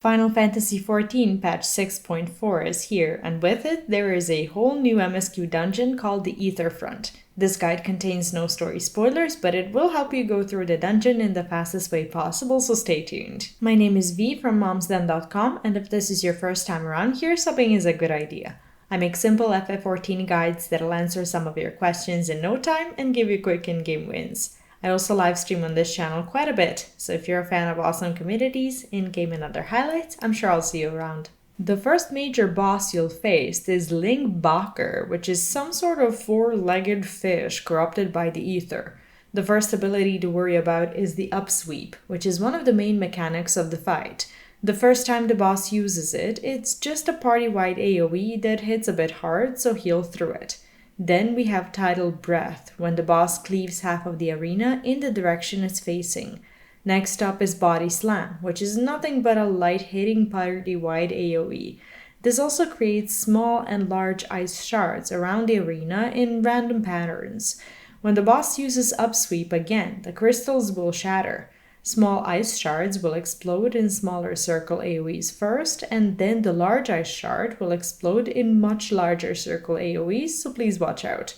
Final Fantasy XIV patch 6.4 is here, and with it there is a whole new MSQ dungeon called the Aetherfront. This guide contains no story spoilers, but it will help you go through the dungeon in the fastest way possible, so stay tuned. My name is V from momsden.com, and if this is your first time around here, subbing is a good idea. I make simple FF14 guides that'll answer some of your questions in no time and give you quick in-game wins. I also live stream on this channel quite a bit, so if you're a fan of awesome communities, in-game and other highlights, I'm sure I'll see you around. The first major boss you'll face is Endwalker, which is some sort of four-legged fish corrupted by the ether. The first ability to worry about is the upsweep, which is one of the main mechanics of the fight. The first time the boss uses it, it's just a party-wide AoE that hits a bit hard, so heal through it. Then we have Tidal Breath, when the boss cleaves half of the arena in the direction it's facing. Next up is Body Slam, which is nothing but a light-hitting party-wide AoE. This also creates small and large ice shards around the arena in random patterns. When the boss uses Upsweep again, the crystals will shatter. Small ice shards will explode in smaller circle AoEs first, and then the large ice shard will explode in much larger circle AoEs, so please watch out.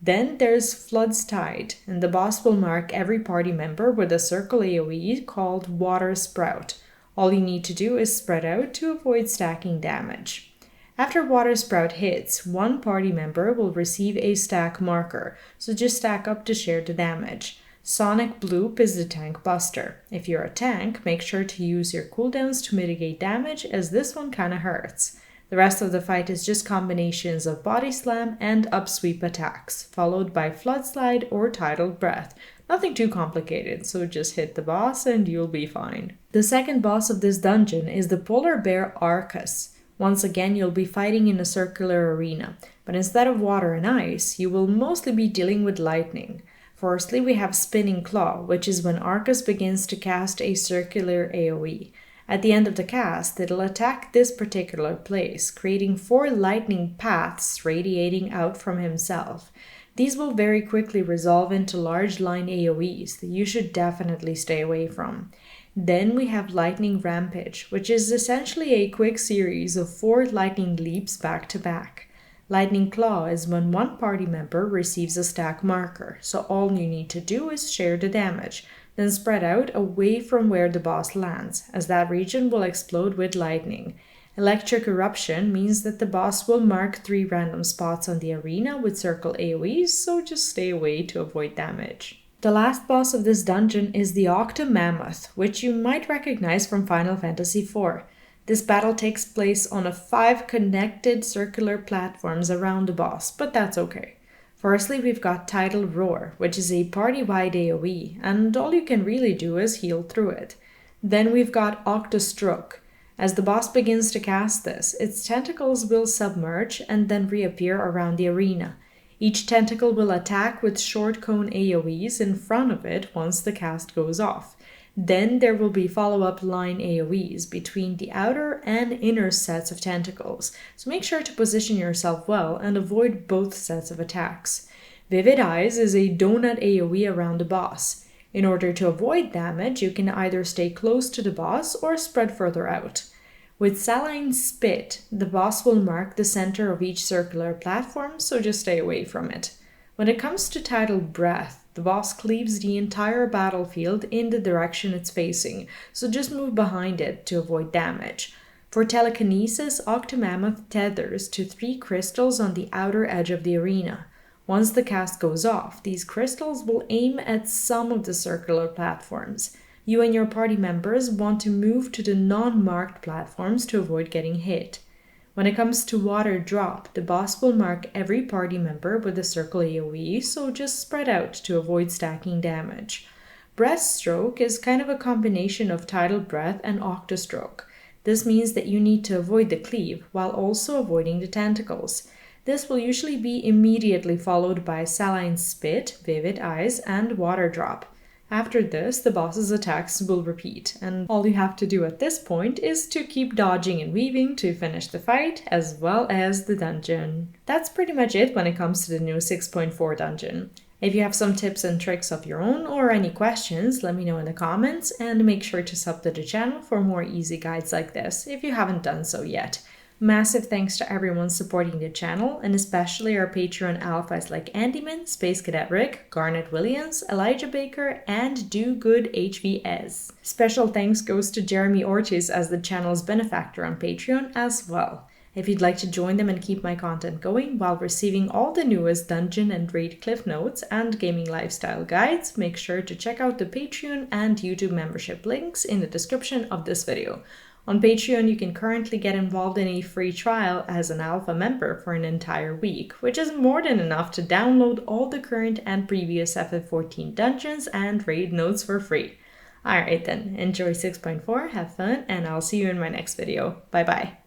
Then there's Flood's Tide, and the boss will mark every party member with a circle AoE called Water Sprout. All you need to do is spread out to avoid stacking damage. After Water Sprout hits, one party member will receive a stack marker, so just stack up to share the damage. Sonic Bloop is the tank buster. If you're a tank, make sure to use your cooldowns to mitigate damage, as this one kinda hurts. The rest of the fight is just combinations of Body Slam and Upsweep attacks, followed by Flood Slide or Tidal Breath. Nothing too complicated, so just hit the boss and you'll be fine. The second boss of this dungeon is the Polar Bear Arcus. Once again, you'll be fighting in a circular arena, but instead of water and ice, you will mostly be dealing with lightning. Firstly, we have Spinning Claw, which is when Arcus begins to cast a circular AoE. At the end of the cast, it'll attack this particular place, creating 4 lightning paths radiating out from himself. These will very quickly resolve into large line AoEs that you should definitely stay away from. Then we have Lightning Rampage, which is essentially a quick series of 4 lightning leaps back to back. Lightning Claw is when one party member receives a stack marker, so all you need to do is share the damage, then spread out away from where the boss lands, as that region will explode with lightning. Electric Eruption means that the boss will mark 3 random spots on the arena with circle AoEs, so just stay away to avoid damage. The last boss of this dungeon is the Octomammoth, which you might recognize from Final Fantasy IV. This battle takes place on 5 connected circular platforms around the boss, but that's okay. Firstly, we've got Tidal Roar, which is a party-wide AoE, and all you can really do is heal through it. Then we've got Octostroke. As the boss begins to cast this, its tentacles will submerge and then reappear around the arena. Each tentacle will attack with short cone AoEs in front of it once the cast goes off. Then there will be follow-up line AoEs between the outer and inner sets of tentacles, so make sure to position yourself well and avoid both sets of attacks. Vivid Eyes is a donut AoE around the boss. In order to avoid damage, you can either stay close to the boss or spread further out. With Saline Spit, the boss will mark the center of each circular platform, so just stay away from it. When it comes to Tidal Breath, the boss cleaves the entire battlefield in the direction it's facing, so just move behind it to avoid damage. For Telekinesis, Octomammoth tethers to 3 crystals on the outer edge of the arena. Once the cast goes off, these crystals will aim at some of the circular platforms. You and your party members want to move to the non-marked platforms to avoid getting hit. When it comes to Water Drop, the boss will mark every party member with a circle AoE, so just spread out to avoid stacking damage. Breaststroke is kind of a combination of Tidal Breath and Octostroke. This means that you need to avoid the cleave while also avoiding the tentacles. This will usually be immediately followed by Saline Spit, Vivid Eyes, and Water Drop. After this, the boss's attacks will repeat, and all you have to do at this point is to keep dodging and weaving to finish the fight, as well as the dungeon. That's pretty much it when it comes to the new 6.4 dungeon. If you have some tips and tricks of your own or any questions, let me know in the comments, and make sure to sub to the channel for more easy guides like this if you haven't done so yet. Massive thanks to everyone supporting the channel, and especially our Patreon alphas like Andyman, Space Cadet Rick, Garnet Williams, Elijah Baker, and Do Good HVS. Special thanks goes to Jeremy Ortiz as the channel's benefactor on Patreon as well. If you'd like to join them and keep my content going while receiving all the newest dungeon and raid cliff notes and gaming lifestyle guides, make sure to check out the Patreon and YouTube membership links in the description of this video. On Patreon, you can currently get involved in a free trial as an alpha member for an entire week, which is more than enough to download all the current and previous FF14 dungeons and raid notes for free. Alright then, enjoy 6.4, have fun, and I'll see you in my next video. Bye bye.